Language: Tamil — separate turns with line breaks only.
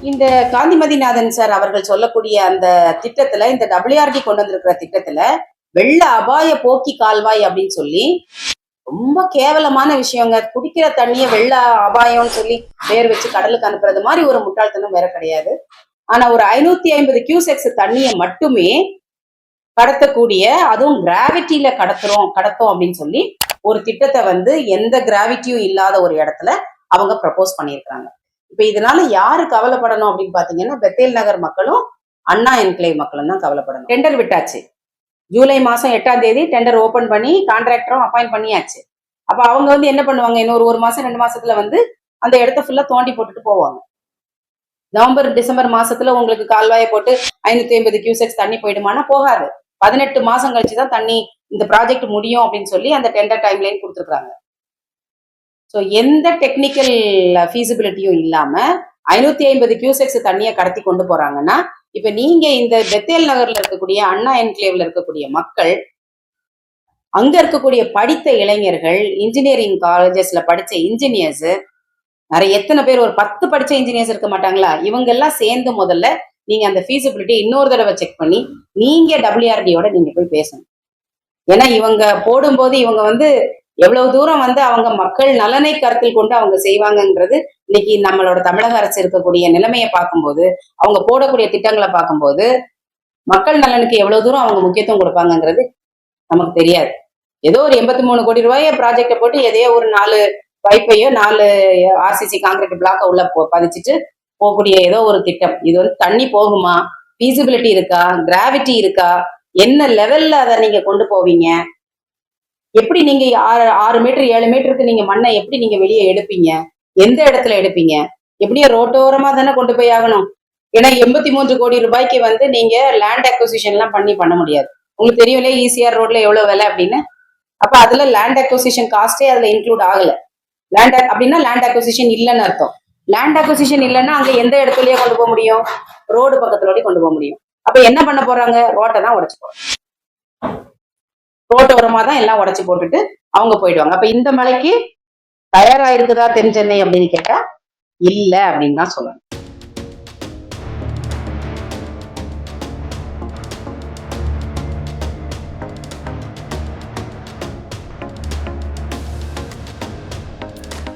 இந்த காந்திமதிநாதன் சார் அவர்கள் சொல்லக்கூடிய அந்த திட்டத்துல, இந்த WRD கொண்டு வந்திருக்கிற திட்டத்துல வெள்ள அபாய போக்கி கால்வாய் அப்படின்னு சொல்லி ரொம்ப கேவலமான விஷயங்க. குடிக்கிற தண்ணிய வெள்ள அபாயம்னு சொல்லி பேர் வச்சு கடலுக்கு அனுப்புறது மாதிரி ஒரு முட்டாள்தனம் வேற கிடையாது. ஆனா ஒரு 550 கியூசெக்ஸ் தண்ணியை மட்டுமே கடத்தக்கூடிய, அதுவும் கிராவிட்டியில கடத்தோம் அப்படின்னு சொல்லி ஒரு திட்டத்தை வந்து எந்த கிராவிட்டியும் இல்லாத ஒரு இடத்துல அவங்க ப்ரப்போஸ் பண்ணியிருக்காங்க. இப்ப இதனால யாரு கவலைப்படணும் அப்படின்னு பாத்தீங்கன்னா, பெத்தேல் நகர் மக்களும் அண்ணா என்கிளேவ் மக்களும் தான் கவலைப்படணும். டெண்டர் விட்டாச்சு. ஜூலை மாசம் 8ஆம் தேதி டெண்டர் ஓபன் பண்ணி கான்ட்ராக்டரும் அப்பாயிண்ட் பண்ணியாச்சு. அப்ப அவங்க வந்து என்ன பண்ணுவாங்க, இன்னொரு 1 மாசம் 2 மாசத்துல வந்து அந்த இடத்த ஃபுல்லா தோண்டி போட்டுட்டு போவாங்க. நவம்பர் டிசம்பர் மாசத்துல உங்களுக்கு கால்வாயை போட்டு 550 கியூசெக்ஸ் தண்ணி போயிடுமானா போகாது. 18 மாசம் கழிச்சுதான் தண்ணி இந்த ப்ராஜெக்ட் முடியும் அப்படின்னு சொல்லி அந்த டெண்டர் டைம் லைன் கொடுத்துருக்காங்க. ஸோ எந்த டெக்னிக்கல் ஃபீசிபிலிட்டியும் இல்லாம 550 கியூசெக்ஸ் தண்ணியை கடத்தி கொண்டு போறாங்கன்னா, இப்ப நீங்க இந்த பெத்தேல் நகர்ல இருக்கக்கூடிய அண்ணா என்கிளேவ்ல இருக்கக்கூடிய மக்கள், அங்க இருக்கக்கூடிய படித்த இளைஞர்கள், இன்ஜினியரிங் காலேஜஸ்ல படிச்ச இன்ஜினியர்ஸ் நிறைய எத்தனை பேர், ஒரு 10 படிச்ச இன்ஜினியர்ஸ் இருக்க மாட்டாங்களா? இவங்க எல்லாம் சேர்ந்து முதல்ல நீங்க அந்த ஃபீசிபிலிட்டி இன்னொரு தடவை செக் பண்ணி நீங்க WRDயோட நீங்க போய் பேசணும். ஏன்னா இவங்க போடும்போது இவங்க வந்து எவ்வளவு தூரம் வந்து அவங்க மக்கள் நலனை கருத்தில் கொண்டு அவங்க செய்வாங்கன்றது இன்னைக்கு நம்மளோட தமிழக அரசு இருக்கக்கூடிய நிலைமையை பார்க்கும்போது, அவங்க போடக்கூடிய திட்டங்களை பார்க்கும்போது மக்கள் நலனுக்கு எவ்வளவு தூரம் அவங்க முக்கியத்துவம் கொடுப்பாங்கங்கிறது நமக்கு தெரியாது. ஏதோ ஒரு 83 கோடி ரூபாய ப்ராஜெக்டை போட்டு எதையோ ஒரு 4 பைப்பையோ 4 RCC கான்கிரீட் பிளாக்க உள்ள பதிச்சுட்டு போகக்கூடிய ஏதோ ஒரு திட்டம். இது வந்து தண்ணி போகுமா, ஃபீசிபிலிட்டி இருக்கா, கிராவிட்டி இருக்கா, என்ன லெவல்ல அதை நீங்க கொண்டு போவீங்க, எப்படி நீங்க 6 மீட்டர் 7 மீட்டருக்கு நீங்க மண்ணை எப்படி நீங்க வெளியே எடுப்பீங்க, எந்த இடத்துல எடுப்பீங்க, எப்படியோ ரோட்டோரமா தானே கொண்டு போய் ஆகணும். ஏன்னா 83 கோடி ரூபாய்க்கு வந்து நீங்க லேண்ட் அக்வசிஷன் எல்லாம் பண்ண முடியாது. உங்களுக்கு தெரியும் இல்லையா ECR ரோட்ல எவ்வளவு விலை அப்படின்னு. அப்ப அதுல லேண்ட் அக்வசிஷன் காஸ்டே அதுல இன்க்ளூட் ஆகல. அப்படின்னா லேண்ட் அக்வசிஷன் இல்லைன்னு அர்த்தம். லேண்ட் அக்வசிஷன் இல்லைன்னா அங்க எந்த இடத்துலயே கொண்டு போக முடியும், ரோடு பக்கத்துலோட கொண்டு போக முடியும். அப்ப என்ன பண்ண போறாங்க, ரோட்டை தான் உடைச்சு போறாங்க. ரோட்டோரமா தான் எல்லாம் உடைச்சு போட்டுட்டு அவங்க போயிடுவாங்க. அப்ப இந்த மலைக்கு தயாராயிருக்குதா தென் சென்னை அப்படின்னு கேட்டா இல்ல அப்படின்னு தான் சொல்லணும்.